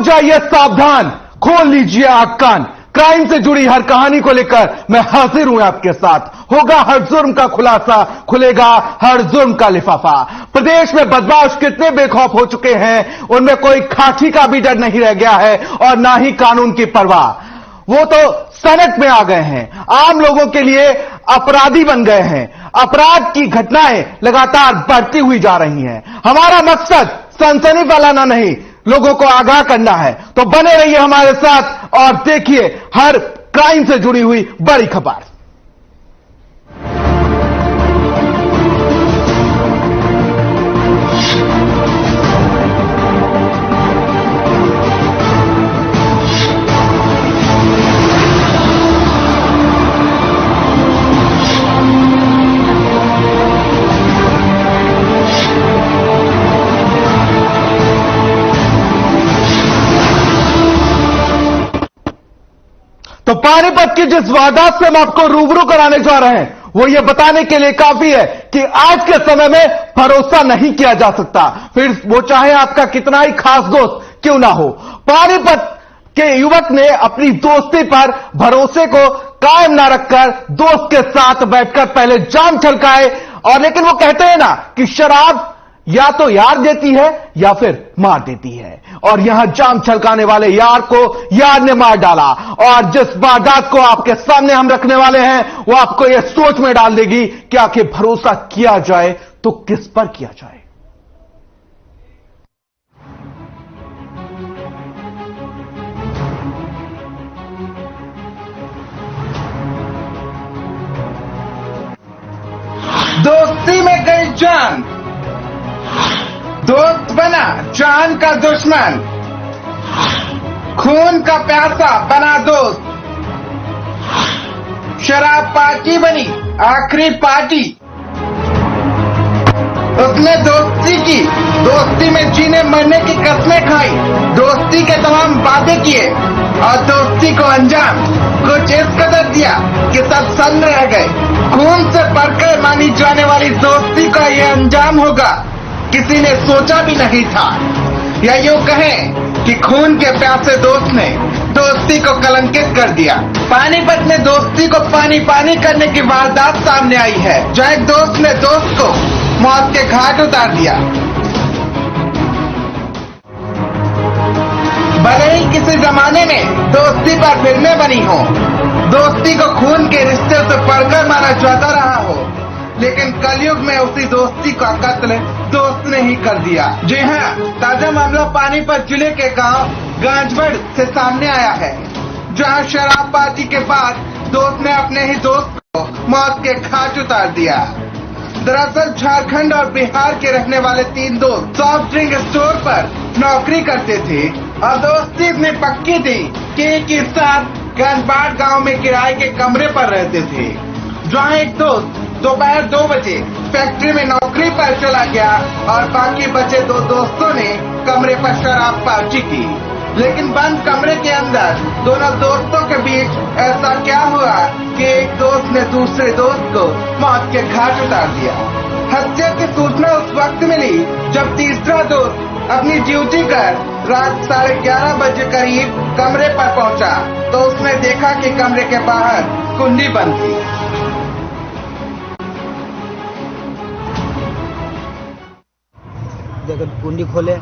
जाइए सावधान, खोल लीजिए आंख कान। क्राइम से जुड़ी हर कहानी को लेकर मैं हाजिर हूं आपके साथ। होगा हर जुर्म का खुलासा, खुलेगा हर जुर्म का लिफाफा। प्रदेश में बदमाश कितने बेखौफ हो चुके हैं, उनमें कोई खाकी का भी डर नहीं रह गया है और ना ही कानून की परवाह। वो तो सनक में आ गए हैं, आम लोगों के लिए अपराधी बन गए हैं। अपराध की घटनाएं लगातार बढ़ती हुई जा रही हैं। हमारा मकसद सनसनी फैलाना नहीं, लोगों को आगाह करना है। तो बने रहिए हमारे साथ और देखिए हर क्राइम से जुड़ी हुई बड़ी खबर। तो पानीपत की जिस वारदात से हम आपको रूबरू कराने जा रहे हैं वो ये बताने के लिए काफी है कि आज के समय में भरोसा नहीं किया जा सकता, फिर वो चाहे आपका कितना ही खास दोस्त क्यों ना हो। पानीपत के युवक ने अपनी दोस्ती पर भरोसे को कायम ना रखकर दोस्त के साथ बैठकर पहले जाम छलकाए। और लेकिन वो कहते हैं ना कि शराब या तो यार देती है या फिर मार देती है, और यहां जाम छलकाने वाले यार को यार ने मार डाला। और जिस वारदात को आपके सामने हम रखने वाले हैं वो आपको यह सोच में डाल देगी कि आखिर भरोसा किया जाए तो किस पर किया जाए। दोस्ती में गई जान, दोस्त बना जान का दुश्मन, खून का प्यासा बना दोस्त, शराब पार्टी बनी आखिरी पार्टी। उसने दोस्ती की, दोस्ती में जीने मरने की कस्में खाई, दोस्ती के तमाम वादे किए और दोस्ती को अंजाम कुछ इस कदर दिया कि सब सन्न रह गए। खून से बढ़कर मानी जाने वाली दोस्ती का यह अंजाम होगा किसी ने सोचा भी नहीं था। या यूं कहें कि खून के प्यासे दोस्त ने दोस्ती को कलंकित कर दिया। पानीपत में दोस्ती को पानी पानी करने की वारदात सामने आई है, जहां एक दोस्त ने दोस्त को मौत के घाट उतार दिया। भले ही किसी जमाने में दोस्ती पर फिल्में बनी हो, दोस्ती को खून के रिश्ते से बढ़कर माना जाता रहा हो, लेकिन कलयुग में उसी दोस्ती का कत्ल दोस्त ने ही कर दिया। जी हाँ, ताजा मामला पानीपत जिले के गांव गांजबड़ से सामने आया है, जहां शराब पार्टी के बाद दोस्त ने अपने ही दोस्त को मौत के घाट उतार दिया। दरअसल झारखंड और बिहार के रहने वाले 3 दोस्त सॉफ्ट ड्रिंक स्टोर पर नौकरी करते थे और दोस्ती इतनी पक्की थी कि एक साथ गांजबाड़ गांव में किराए के कमरे पर रहते थे, जहां एक दोस्त दोपहर 2 बजे फैक्ट्री में नौकरी पर चला गया और बाकी बचे 2 दोस्तों ने कमरे पर शराब पार्टी की। लेकिन बंद कमरे के अंदर दोनों दोस्तों के बीच ऐसा क्या हुआ कि एक दोस्त ने दूसरे दोस्त को मौत के घाट उतार दिया। हत्या की सूचना उस वक्त मिली जब तीसरा दोस्त अपनी ड्यूटी कर रात 11:30 बजे करीब कमरे पर पहुंचा तो उसने देखा कि कमरे के बाहर कुंडी बंद थी। देखे कुंडी खोले,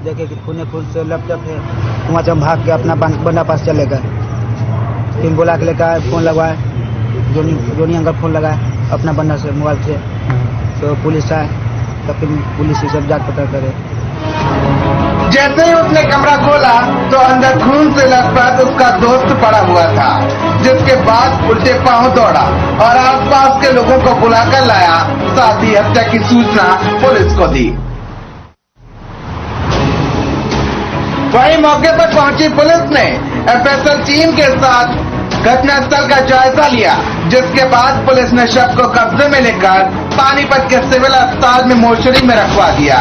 देखे कि खून से लपटप है। वहाँ से हम भाग के अपना बंदा पास चले गए। फिर बोला के लेकर फोन लगवाए, जोनी अंकल फोन लगाए अपना बंदा से मोबाइल से, तो पुलिस आए, तो फिर पुलिस ये सब जांच पता करे। जैसे ही उसने कमरा खोला तो अंदर खून से लथपथ उसका दोस्त पड़ा हुआ था, जिसके बाद उल्टे पांव दौड़ा और आसपास के लोगों को बुलाकर लाया, साथ ही हत्या की सूचना पुलिस को दी। वहीं मौके पर पहुंची पुलिस ने एफएसएल टीम के साथ घटनास्थल का जायजा लिया, जिसके बाद पुलिस ने शव को कब्जे में लेकर पानीपत के सिविल अस्पताल में मोर्चरी में रखवा दिया।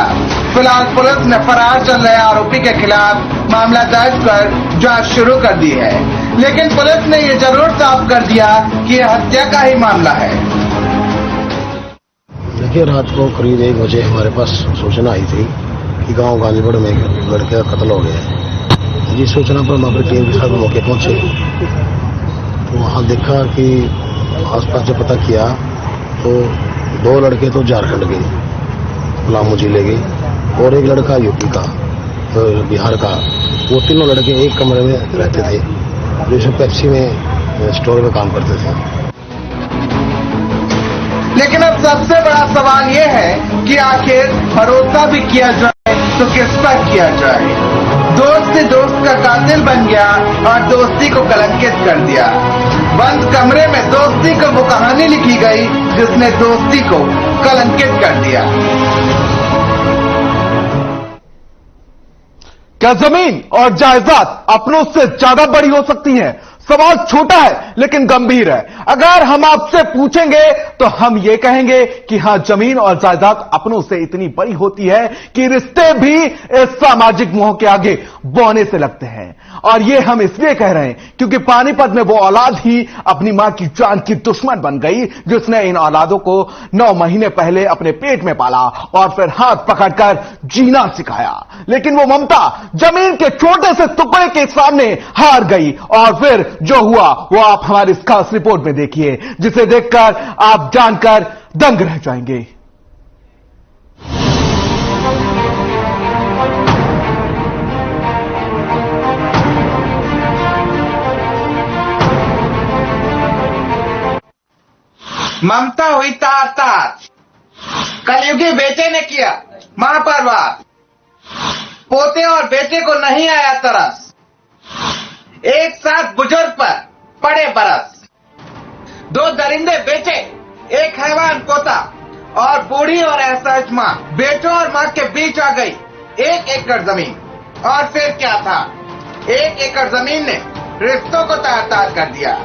फिलहाल पुलिस ने फरार चल रहे आरोपी के खिलाफ मामला दर्ज कर जांच शुरू कर दी है, लेकिन पुलिस ने ये जरूर साफ कर दिया कि यह हत्या का ही मामला है। देखिए, रात को करीब 1 बजे हमारे पास सूचना आई थी कि गांव गांजबड़ में एक लड़के का कत्ल हो गया है। जिस सूचना पर हम अपनी टीम के साथ मौके पहुंचे तो वहाँ देखा कि आसपास जब पता किया तो 2 लड़के तो झारखंड के पलामू जिले के और एक लड़का यूपी का बिहार का। वो तीनों लड़के एक कमरे में रहते थे जो पेप्सी में स्टोर में काम करते थे। लेकिन अब सबसे बड़ा सवाल ये है कि आखिर भरोसा भी किया जाए तो किस पर किया जाए। दोस्त से दोस्त का कातिल बन गया और दोस्ती को कलंकित कर दिया। बंद कमरे में दोस्ती को वो कहानी लिखी गई जिसने दोस्ती को कलंकित कर दिया। क्या जमीन और जायदाद अपनों से ज्यादा बड़ी हो सकती हैं? सवाल छोटा है लेकिन गंभीर है। अगर हम आपसे पूछेंगे तो हम ये कहेंगे कि हां, जमीन और जायदाद अपनों से इतनी बड़ी होती है कि रिश्ते भी इस सामाजिक मोह के आगे बौने से लगते हैं। और ये हम इसलिए कह रहे हैं क्योंकि पानीपत में वो औलाद ही अपनी मां की जान की दुश्मन बन गई जिसने इन औलादों को 9 महीने पहले अपने पेट में पाला और फिर हाथ पकड़कर जीना सिखाया। लेकिन वो ममता जमीन के छोटे से टुकड़े के सामने हार गई और फिर जो हुआ वो आप हमारी इस खास रिपोर्ट में देखिए, जिसे देखकर आप जानकर दंग रह जाएंगे। ममता हुई तार तार, कलयुगी बेटे ने किया महापर्वात, पोते और बेटे को नहीं आया तरस, एक साथ बुजुर्ग पर पड़े बरस। 2 दरिंदे बेटे, एक हैवान पोता और बूढ़ी और असहज मां। बेटों और मां के बीच आ गई 1 एकड़ जमीन। और फिर क्या था, 1 एकड़ जमीन ने रिश्तों को तार-तार कर दिया।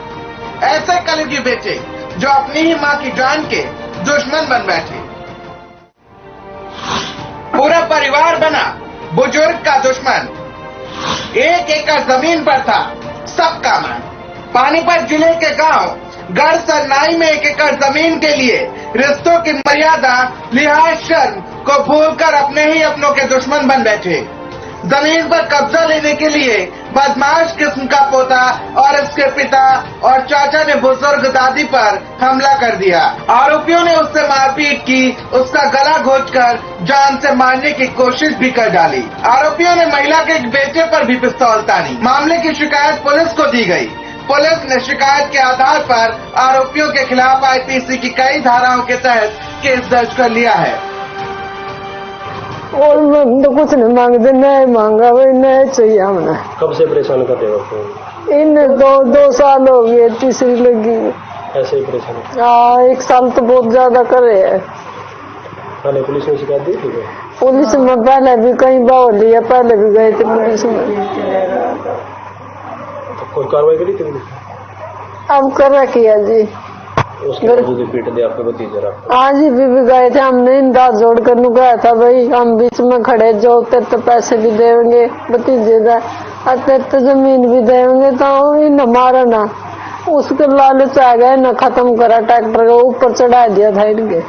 ऐसे कलयुगी बेटे जो अपनी ही मां की जान के दुश्मन बन बैठे। पूरा परिवार बना बुजुर्ग का दुश्मन। 1 एकड़ जमीन पर था सबका मन। पानीपत जिले के गांव गढ़ सरनाई में 1 एकड़ जमीन के लिए रिश्तों की मर्यादा, लिहाज, शर्म को भूलकर अपने ही अपनों के दुश्मन बन बैठे। जमीन पर कब्जा लेने के लिए बदमाश किस्म का पोता और उसके पिता और चाचा ने बुजुर्ग दादी पर हमला कर दिया। आरोपियों ने उससे मारपीट की, उसका गला घोंचकर जान से मारने की कोशिश भी कर डाली। आरोपियों ने महिला के एक बेटे पर भी पिस्तौल तानी। मामले की शिकायत पुलिस को दी गई। पुलिस ने शिकायत के आधार पर आरोपियों के खिलाफ आईपीसी की कई धाराओं के तहत केस दर्ज कर लिया है। और तो कुछ नहीं मांगते, नहीं मांगा भाई, नहीं चाहिए हमने। कब से परेशान कर रहे हो? इन 2 साल हो गए, तीसरी लगी। ऐसे ही परेशान? हाँ, 1 साल तो बहुत ज्यादा करे है। थाने पुलिस ने शिकायत दी थी? पुलिस में पहले भी कई बार लिया, पहले भी गए थे पुलिस में। तो कोई कार्रवाई करी थी? अब कर किया जी। पीट दिया आपके भतीजे? हाँ जी, भी गए थे हमने, दांत जोड़ कर गया था भाई, हम बीच में खड़े, जो तेरे तो पैसे भी देंगे भतीजे का, तेरे तो जमीन भी देंगे, तो इन मारा ना। उसके लालच आ गए न, खत्म करा, ट्रैक्टर के ऊपर चढ़ा दिया था इनके।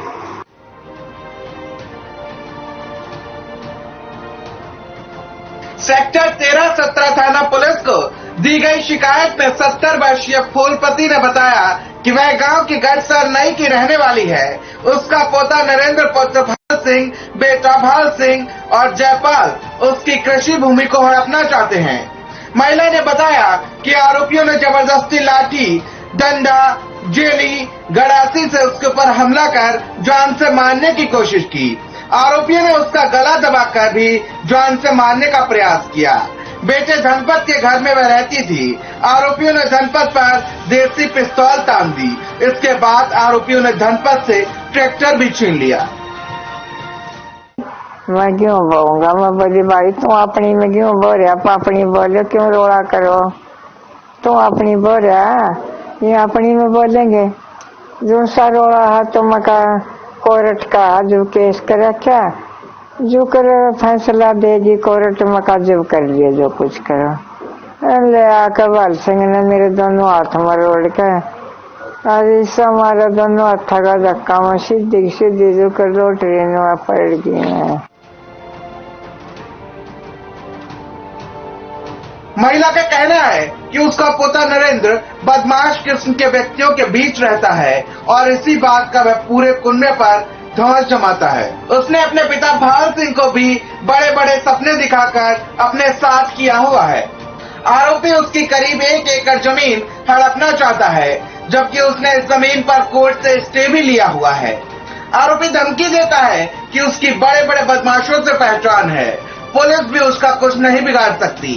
सेक्टर 13-17 थाना पुलिस को दी गई शिकायत में 70 वर्षीय फूलपति ने बताया कि वह गांव की गढ़ सरनाई की रहने वाली है। उसका पोता नरेंद्र पुत्र भाल सिंह, बेटा भाल सिंह और जयपाल उसकी कृषि भूमि को हड़पना चाहते हैं। महिला ने बताया कि आरोपियों ने जबरदस्ती लाठी, डंडा, जेली, गड़ासी से उसके ऊपर हमला कर जान से मारने की कोशिश की। आरोपियों ने उसका गला दबाकर भी जान से मारने का प्रयास किया। बेटे धनपत के घर में वह रहती थी। आरोपियों ने धनपत पर देसी पिस्तौल तान दी। इसके बाद आरोपियों ने धनपत से ट्रैक्टर भी छीन लिया। मैं क्यों बोलूंगा, मैं बोली भाई तुम अपनी में क्यों बोल रहा, अपनी बोलो, क्यों रोड़ा करो, तुम अपनी बोल रहा, ये अपनी में बोलेंगे। जो सा रोड़ा है तो मका कोर्ट का जो केस कर रखा, जो कर फैसला देगी कोर्ट, मका जो कर लिया, जो कुछ करो। ले आकर भाल सिंह ने मेरे दोनों हाथ मरोड़ के आज इस हमारा दोनों हाथा का धक्का में सीधी सीधी जो कर रोटरी में पड़ गई है। महिला का कहना है कि उसका पोता नरेंद्र बदमाश किस्म के व्यक्तियों के बीच रहता है और इसी बात का वह पूरे कुनबे पर धौंस जमाता है। उसने अपने पिता भाल सिंह को भी बड़े बड़े सपने दिखाकर अपने साथ किया हुआ है। आरोपी उसकी करीब 1 एकड़ जमीन हड़पना चाहता है, जबकि उसने इस जमीन पर कोर्ट से स्टे भी लिया हुआ है। आरोपी धमकी देता है कि उसकी बड़े बड़े बदमाशों से पहचान है, पुलिस भी उसका कुछ नहीं बिगाड़ सकती।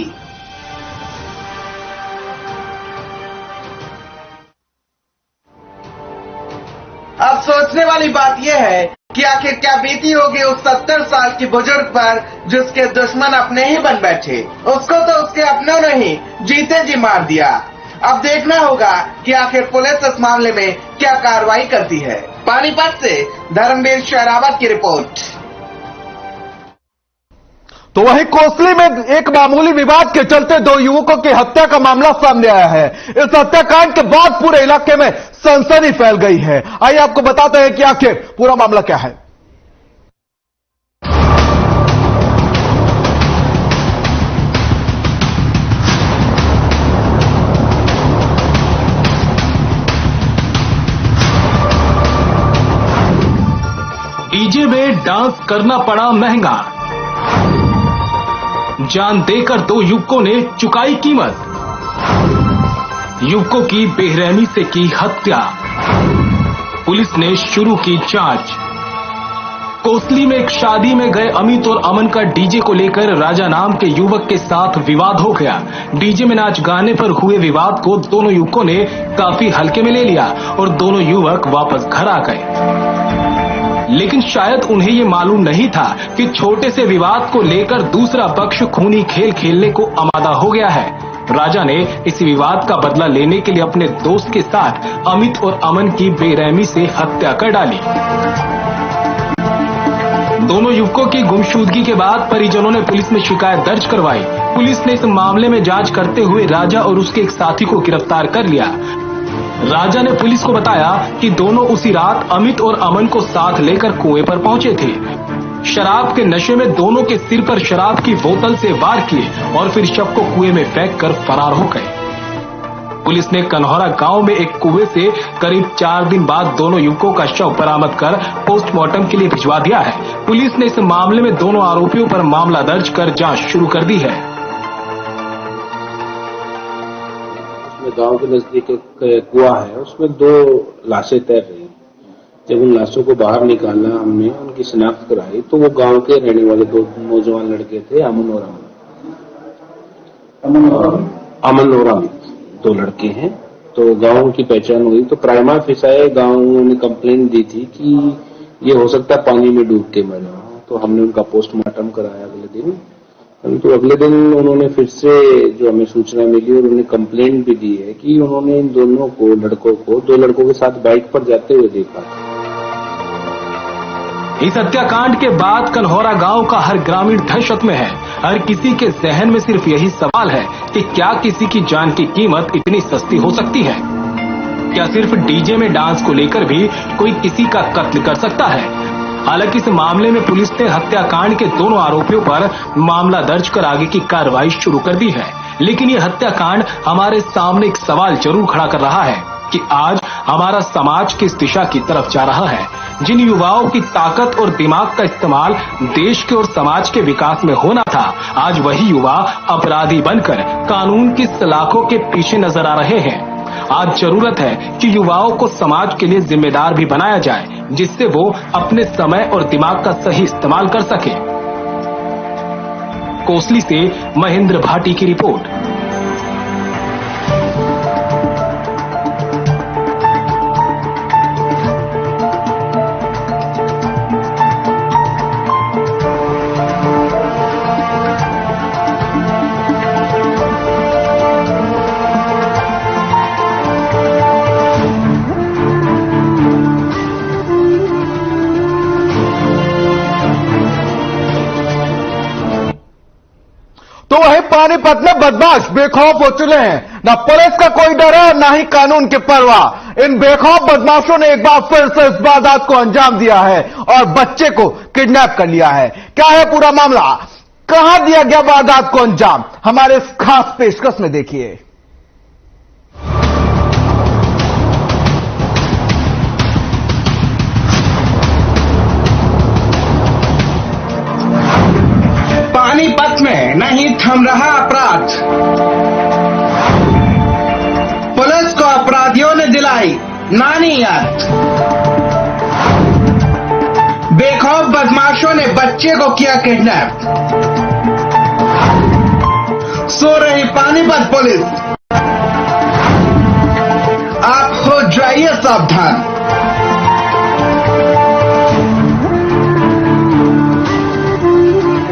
अब सोचने वाली बात यह है कि आखिर क्या बीती होगी उस 70 साल की बुजुर्ग पर जिसके दुश्मन अपने ही बन बैठे। उसको तो उसके अपनों ने ही जीते जी मार दिया। अब देखना होगा कि आखिर पुलिस इस मामले में क्या कार्रवाई करती है। पानीपत से धर्मवीर शेरावत की रिपोर्ट। तो वहीं कोसली में एक मामूली विवाद के चलते 2 युवकों की हत्या का मामला सामने आया है। इस हत्याकांड के बाद पूरे इलाके में सनसनी फैल गई है। आइए आपको बताते हैं कि आखिर पूरा मामला क्या है। डीजे में डांस करना पड़ा महंगा, जान देकर 2 युवकों ने चुकाई कीमत। युवकों की बेरहमी से की हत्या, पुलिस ने शुरू की जांच। कोसली में एक शादी में गए अमित और अमन का डीजे को लेकर राजा नाम के युवक के साथ विवाद हो गया। डीजे में नाच गाने पर हुए विवाद को दोनों युवकों ने काफी हल्के में ले लिया और दोनों युवक वापस घर आ गए। लेकिन शायद उन्हें ये मालूम नहीं था कि छोटे से विवाद को लेकर दूसरा पक्ष खूनी खेल खेलने को आमादा हो गया है। राजा ने इस विवाद का बदला लेने के लिए अपने दोस्त के साथ अमित और अमन की बेरहमी से हत्या कर डाली। दोनों युवकों की गुमशुदगी के बाद परिजनों ने पुलिस में शिकायत दर्ज करवाई। पुलिस ने इस मामले में जांच करते हुए राजा और उसके एक साथी को गिरफ्तार कर लिया। राजा ने पुलिस को बताया कि दोनों उसी रात अमित और अमन को साथ लेकर कुएं पर पहुंचे थे। शराब के नशे में दोनों के सिर पर शराब की बोतल से वार किए और फिर शव को कुएं में फेंककर फरार हो गए। पुलिस ने कन्हौरा गांव में एक कुएं से करीब 4 दिन बाद दोनों युवकों का शव बरामद कर पोस्टमार्टम के लिए भिजवा दिया है। पुलिस ने इस मामले में दोनों आरोपियों पर मामला दर्ज कर जांच शुरू कर दी है। गांव के नजदीक एक कुआं है, उसमें 2 लाशें तैर रही। जब उन लाशों को बाहर निकाला, हमने उनकी शिनाख्त कराई तो वो गांव के रहने वाले 2 नौजवान लड़के थे, अमन और अमित 2 लड़के हैं। तो गांव की पहचान हुई तो प्राइमा फिसाए गांव ने कंप्लेंट दी थी कि ये हो सकता है पानी में डूब के मरा। तो हमने उनका पोस्टमार्टम कराया अगले दिन। तो अगले दिन उन्होंने फिर से जो हमें सूचना मिली और उन्होंने कंप्लेंट भी दी है कि उन्होंने इन दोनों को लड़कों को 2 लड़कों के साथ बाइक पर जाते हुए देखा। इस हत्याकांड के बाद कन्हौरा गांव का हर ग्रामीण दहशत में है। हर किसी के जहन में सिर्फ यही सवाल है कि क्या किसी की जान की कीमत इतनी सस्ती हो सकती है? क्या सिर्फ डीजे में डांस को लेकर भी कोई किसी का कत्ल कर सकता है? हालांकि इस मामले में पुलिस ने हत्याकांड के दोनों आरोपियों पर मामला दर्ज कर आगे की कार्रवाई शुरू कर दी है। लेकिन ये हत्याकांड हमारे सामने एक सवाल जरूर खड़ा कर रहा है कि आज हमारा समाज किस दिशा की तरफ जा रहा है। जिन युवाओं की ताकत और दिमाग का इस्तेमाल देश के और समाज के विकास में होना था, आज वही युवा अपराधी बनकर कानून की सलाखों के पीछे नजर आ रहे हैं। आज जरूरत है कि युवाओं को समाज के लिए जिम्मेदार भी बनाया जाए, जिससे वो अपने समय और दिमाग का सही इस्तेमाल कर सके। कोसली से महेंद्र भाटी की रिपोर्ट। तो वही पानीपत में बदमाश बेखौफ हो चुके हैं। न पुलिस का कोई डर है, न ही कानून की परवाह। इन बेखौफ बदमाशों ने एक बार फिर से इस वारदात को अंजाम दिया है और बच्चे को किडनैप कर लिया है। क्या है पूरा मामला, कहां दिया गया वारदात को अंजाम, हमारे इस खास पेशकश में देखिए। पानीपत में नहीं थम रहा अपराध, पुलिस को अपराधियों ने दिलाई नानी याद। बेखौफ बदमाशों ने बच्चे को किया किडनैप, सो रही पानीपत पुलिस, आप हो जाइए सावधान।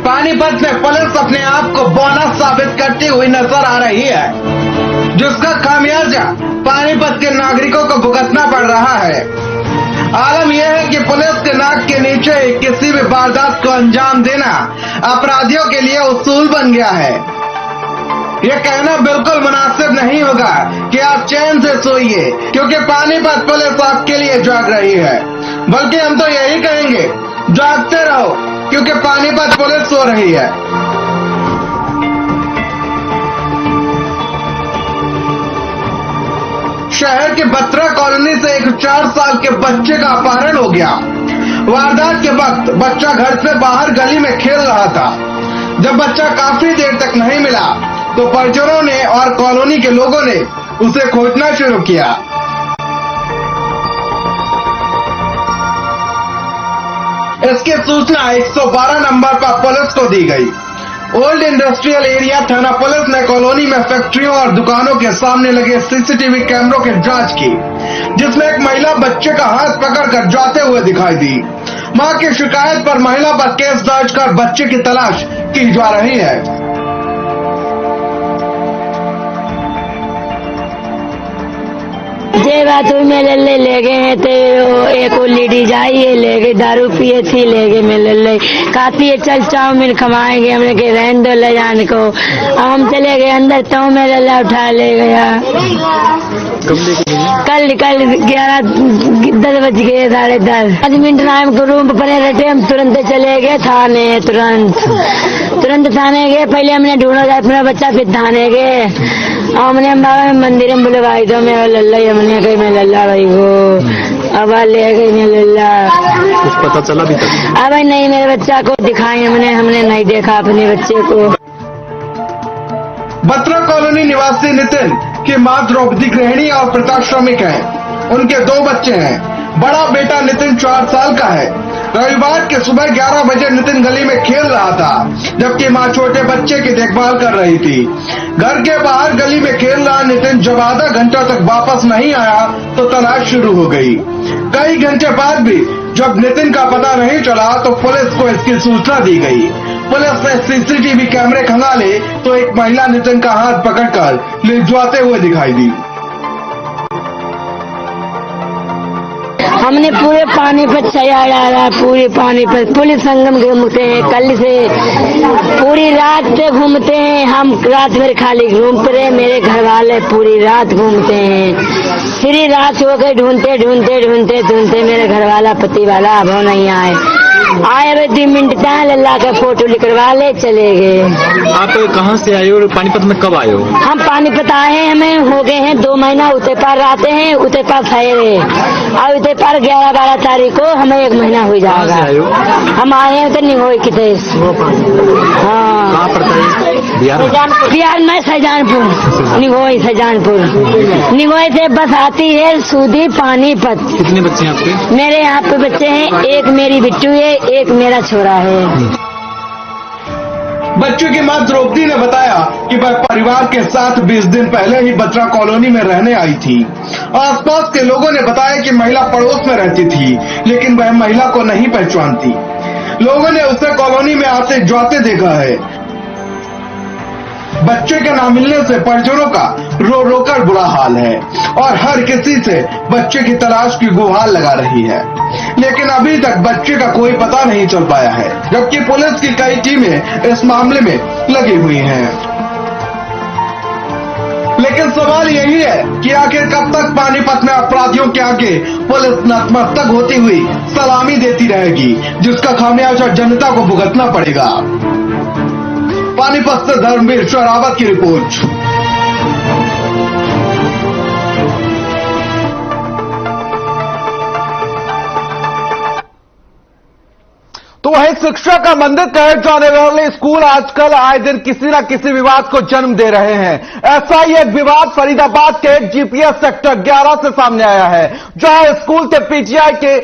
पानीपत में पुलिस अपने आप को बोनस साबित करती हुई नजर आ रही है, जिसका खामियाजा पानीपत के नागरिकों को भुगतना पड़ रहा है। आलम यह है कि पुलिस के नाक के नीचे किसी भी वारदात को अंजाम देना अपराधियों के लिए उसूल बन गया है। यह कहना बिल्कुल मुनासिब नहीं होगा कि आप चैन से सोइए, क्योंकि पानीपत पुलिस आपके लिए जाग रही है, बल्कि हम तो यही कहेंगे जागते रहो, क्योंकि पानीपत पुलिस सो रही है। शहर के बत्रा कॉलोनी से एक 4 साल के बच्चे का अपहरण हो गया। वारदात के वक्त बच्चा घर से बाहर गली में खेल रहा था। जब बच्चा काफी देर तक नहीं मिला तो परिजनों ने और कॉलोनी के लोगों ने उसे खोजना शुरू किया। इसकी सूचना 112 नंबर पर पुलिस को दी गई। ओल्ड इंडस्ट्रियल एरिया थाना पुलिस ने कॉलोनी में फैक्ट्रियों और दुकानों के सामने लगे सीसीटीवी कैमरों की जांच की, जिसमें एक महिला बच्चे का हाथ पकड़कर जाते हुए दिखाई दी। मां की शिकायत पर महिला पर केस दर्ज कर बच्चे की तलाश की जा रही है। जे बात हुई मेरे ले गए हैं तो एक लेडीज आई है, ले गए दारू पिए थी, ले गए मेरे ले खाती है, चल चाउमीन खवाएंगे, हमने के रहने दो ले जाने को। हम चले गए अंदर तो मेरे ला उठा ले गया। कल 11-10 बज गए, 10:30 5 मिनट नाम को रूम पर रटे, हम तुरंत चले गए थाने। तुरंत थाने गए, पहले हमने ढूंढा जाए अपना बच्चा, फिर थाने गए। हमने बाबा मंदिर में बुलवाई दो, मैं लल्ला, हमने कही मैं लल्ला भाई वो अब ले गई मैं लल्ला। कुछ पता चला भी तक? अब नहीं, मेरे बच्चा को दिखाई हमने नहीं देखा अपने बच्चे को। बत्रा कॉलोनी निवासी नितिन की मां द्रौपदी गृहिणी और पिता श्रमिक है। उनके 2 बच्चे हैं। बड़ा बेटा नितिन 4 साल का है। रविवार के सुबह 11 बजे नितिन गली में खेल रहा था, जबकि मां छोटे बच्चे की देखभाल कर रही थी। घर के बाहर गली में खेल रहा नितिन जब आधा घंटा तक वापस नहीं आया तो तलाश शुरू हो गई। कई घंटे बाद भी जब नितिन का पता नहीं चला तो पुलिस को इसकी सूचना दी गई। पुलिस ने सीसीटीवी कैमरे खंगाले तो एक महिला नितिन का हाथ पकड़कर ले जाते हुए दिखाई दी। हमने पूरे पानीपत छाया डाला, पूरे पानीपत पुलिस संगम घूमते हैं, कल से पूरी रात घूमते हैं। हम रात भर खाली घूमते रहे, मेरे घर वाले पूरी रात घूमते हैं। फिर रात हो गई, ढूंढते मेरे घर वाला पति वाला अब नहीं आए। 2 मिनट लल्ला का फोटो निकलवा ले चले गए। आप कहाँ से आए और पानीपत में कब आए हो? हम पानीपत आए हैं, हमें हो गए हैं 2 महीना। उते पार आते हैं, उते पार ठहरे और उते पार 11-12 तारीख को हमें 1 महीना हो जाएगा। हम आए हैं तो निगोई की तेज। हाँ, कहाँ पड़ता है? बिहार में सैजानपुर, निगोई से बस आती है सूदी पानीपत। कितने बच्चे हैं आपके? मेरे यहाँ पे बच्चे हैं, एक मेरी बिट्टू है, एक मेरा छोरा है। बच्चों की मां द्रौपदी ने बताया कि वह परिवार के साथ 20 दिन पहले ही बत्रा कॉलोनी में रहने आई थी। आसपास के लोगों ने बताया कि महिला पड़ोस में रहती थी, लेकिन वह महिला को नहीं पहचानती। लोगों ने उसे कॉलोनी में आते जाते देखा है। बच्चे के न मिलने से परिजनों का रो रो कर बुरा हाल है और हर किसी से बच्चे की तलाश की गुहार लगा रही है, लेकिन अभी तक बच्चे का कोई पता नहीं चल पाया है, जबकि पुलिस की कई टीमें इस मामले में लगी हुई हैं। लेकिन सवाल यही है कि आखिर कब तक पानीपत में अपराधियों के आगे पुलिस नतमस्तक होती हुई सलामी देती रहेगी, जिसका खामियाजा जनता को भुगतना पड़ेगा। पानीपत से धर्मवीर शरावत की रिपोर्ट। तो वही शिक्षा का मंदिर कहे जाने वाले स्कूल आजकल आए दिन किसी न किसी विवाद को जन्म दे रहे हैं। ऐसा ही एक विवाद फरीदाबाद के जीपीएस सेक्टर 11 से सामने आया है, जहां स्कूल के पीटीआई के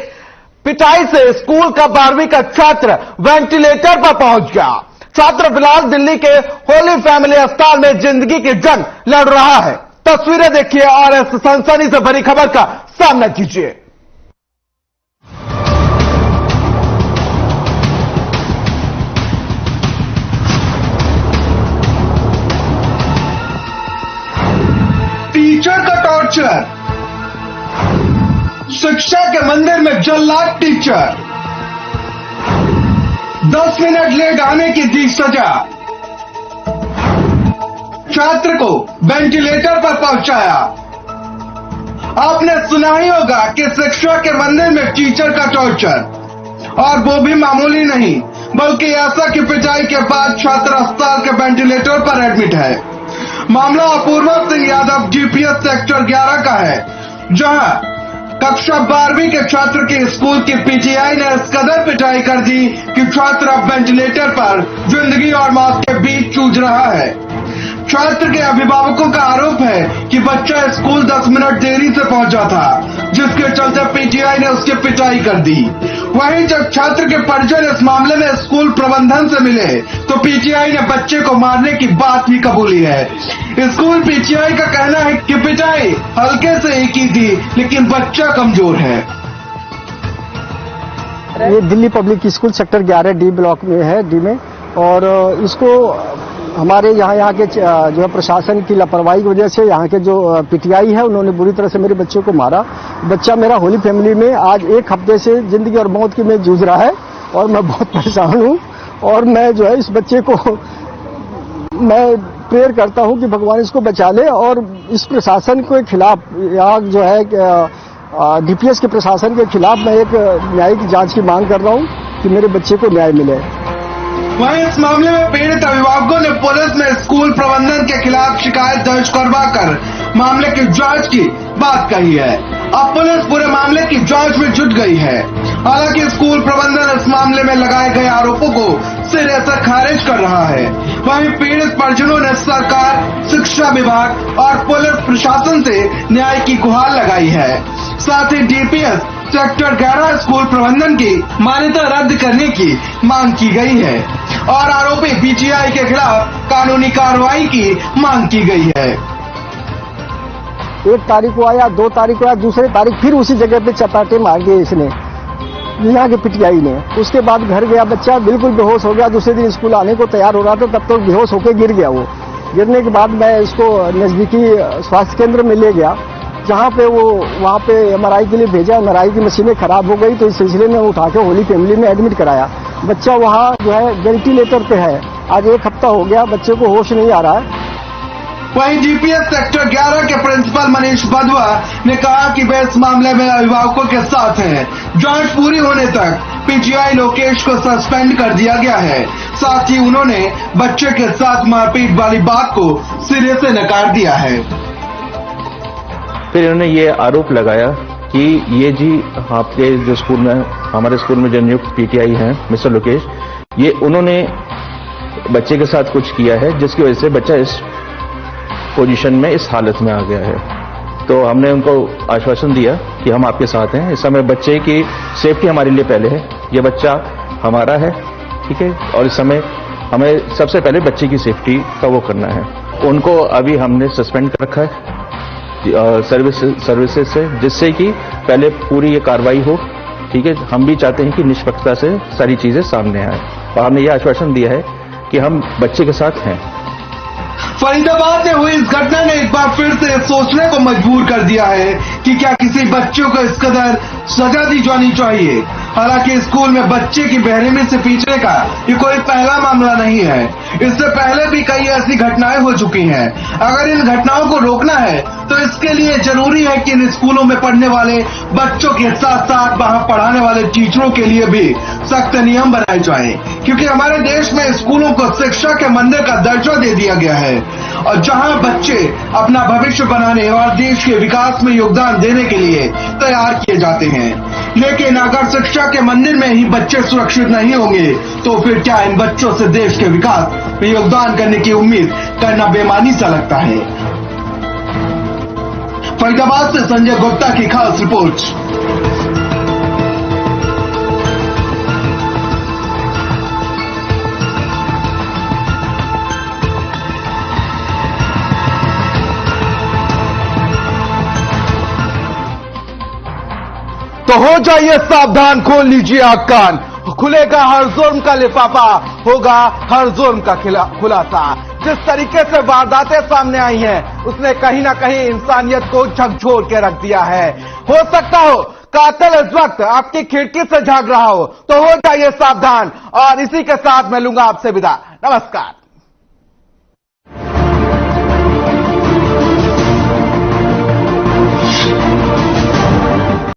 पिटाई से स्कूल का 12वीं का छात्र वेंटिलेटर पर पहुंच गया। छात्र फिलहाल दिल्ली के होली फैमिली अस्पताल में जिंदगी की जंग लड़ रहा है। तस्वीरें देखिए और इस सनसनी से भरी खबर का सामना कीजिए। टीचर का टॉर्चर, शिक्षा के मंदिर में जल्लाद टीचर, 10 मिनट लेट आने की दी सजा, छात्र को वेंटिलेटर पर पहुंचाया। आपने सुना ही होगा कि शिक्षा के मंदिर में टीचर का टॉर्चर, और वो भी मामूली नहीं बल्कि ऐसा कि पिटाई के बाद छात्र अस्पताल के वेंटिलेटर पर एडमिट है। मामला अपूर्वा सिंह यादव जीपीएस सेक्टर 11 का है, जहां कक्षा 12वीं के छात्र के स्कूल की पीटीआई ने इस कदर पिटाई कर दी कि छात्र अब वेंटिलेटर पर जिंदगी और मौत के बीच जूझ रहा है। छात्र के अभिभावकों का आरोप है कि बच्चा स्कूल 10 मिनट देरी से पहुंचा था, जिसके चलते पीटीआई ने उसकी पिटाई कर दी। वहीं जब छात्र के परिजन इस मामले में स्कूल प्रबंधन से मिले तो पीटीआई ने बच्चे को मारने की बात ही कबूली है। स्कूल पीटीआई का कहना है कि पिटाई हल्के से ही की थी, लेकिन बच्चा कमजोर है। ये Delhi public school sector 11 D block में है, डी में, और इसको हमारे यहाँ के जो है प्रशासन की लापरवाही की वजह से यहाँ के जो पीटीआई है उन्होंने बुरी तरह से मेरे बच्चे को मारा। बच्चा मेरा होली फैमिली में आज 1 हफ्ते से जिंदगी और मौत की में जूझ रहा है और मैं बहुत परेशान हूँ। और मैं जो है इस बच्चे को मैं प्रेयर करता हूँ कि भगवान इसको बचा ले, और इस प्रशासन के खिलाफ यहाँ जो है डीपीएस के प्रशासन के खिलाफ मैं एक न्यायिक जांच की मांग कर रहा हूँ कि मेरे बच्चे को न्याय मिले। वहीं इस मामले में पीड़ित अभिभावकों ने पुलिस में स्कूल प्रबंधन के खिलाफ शिकायत दर्ज करवाकर मामले की जांच की बात कही है। अब पुलिस पूरे मामले की जांच में जुट गई है। हालांकि स्कूल प्रबंधन इस मामले में लगाए गए आरोपों को सिरे से खारिज कर रहा है। वहीं पीड़ित परिजनों ने सरकार, शिक्षा विभाग और पुलिस प्रशासन से न्याय की गुहार लगाई है। साथ ही डीपीएस सेक्टर 11 स्कूल प्रबंधन की मान्यता रद्द करने की मांग की गई है और आरोपी पीटीआई के खिलाफ कानूनी कार्रवाई की मांग की गई है। 1 तारीख को आया, 2 तारीख को आया, दूसरी तारीख फिर उसी जगह पे चपाटे मार दिए इसने, यहाँ के पीटीआई ने। उसके बाद घर गया, बच्चा बिल्कुल बेहोश हो गया। दूसरे दिन स्कूल आने को तैयार हो रहा था, तब तो बेहोश होकर गिर गया। वो गिरने के बाद मैं इसको नजदीकी स्वास्थ्य केंद्र में ले गया, जहाँ पे वो वहाँ पे एमआरआई के लिए भेजा। एमआरआई की मशीनें खराब हो गई तो इस सिलसिले में उठा के होली फैमिली में एडमिट कराया। बच्चा वहाँ जो है वेंटिलेटर पे है। आज 1 हफ्ता हो गया, बच्चे को होश नहीं आ रहा है। वहीं जीपीएस सेक्टर 11 के प्रिंसिपल मनीष बधवा ने कहा कि वे इस मामले में अभिभावकों के साथ हैं। जांच पूरी होने तक पीटीआई लोकेश को सस्पेंड कर दिया गया है। साथ ही उन्होंने बच्चे के साथ मारपीट वाली बात को सिरे से नकार दिया है। फिर इन्होंने ये आरोप लगाया कि ये जी आपके जो स्कूल में, हमारे स्कूल में जो नियुक्त पीटीआई हैं मिस्टर लोकेश, ये उन्होंने बच्चे के साथ कुछ किया है जिसकी वजह से बच्चा इस पोजीशन में, इस हालत में आ गया है। तो हमने उनको आश्वासन दिया कि हम आपके साथ हैं। इस समय बच्चे की सेफ्टी हमारे लिए पहले है। ये बच्चा हमारा है, ठीक है, और इस समय हमें सबसे पहले बच्चे की सेफ्टी का वो करना है। उनको अभी हमने सस्पेंड कर रखा है सर्विसेज से, जिससे कि पहले पूरी ये कार्रवाई हो, ठीक है। हम भी चाहते हैं कि निष्पक्षता से सारी चीजें सामने आए, और हमने ये आश्वासन दिया है कि हम बच्चे के साथ हैं। फरीदाबाद में हुई इस घटना ने एक बार फिर से सोचने को मजबूर कर दिया है कि क्या किसी बच्चों को इस कदर सजा दी जानी चाहिए। हालांकि स्कूल में बच्चे की बेरहमी से पीछने का ये कोई पहला मामला नहीं है। इससे पहले भी कई ऐसी घटनाएं हो चुकी हैं। अगर इन घटनाओं को रोकना है तो इसके लिए जरूरी है कि इन स्कूलों में पढ़ने वाले बच्चों के साथ साथ वहां पढ़ाने वाले टीचरों के लिए भी सख्त नियम बनाए जाएं, क्योंकि हमारे देश में स्कूलों को शिक्षा के मंदिर का दर्जा दे दिया गया है और जहां बच्चे अपना भविष्य बनाने और देश के विकास में योगदान देने के लिए तैयार किए जाते हैं। लेकिन अगर शिक्षा के मंदिर में ही बच्चे सुरक्षित नहीं होंगे तो फिर क्या इन बच्चों से देश के विकास में योगदान करने की उम्मीद करना बेमानी सा लगता है। फरीदाबाद से संजय गुप्ता की खास रिपोर्ट। तो हो जाइए सावधान, खोल लीजिए आंख कान, खुलेगा हर जुर्म का लिफाफा, होगा हर जुर्म का खुलासा। जिस तरीके से वारदातें सामने आई हैं, उसने कहीं ना कहीं इंसानियत को झकझोर के रख दिया है। हो सकता हो कातिल इस वक्त आपकी खिड़की से झांक रहा हो, तो हो जाइए सावधान। और इसी के साथ मैं लूंगा आपसे विदा। नमस्कार।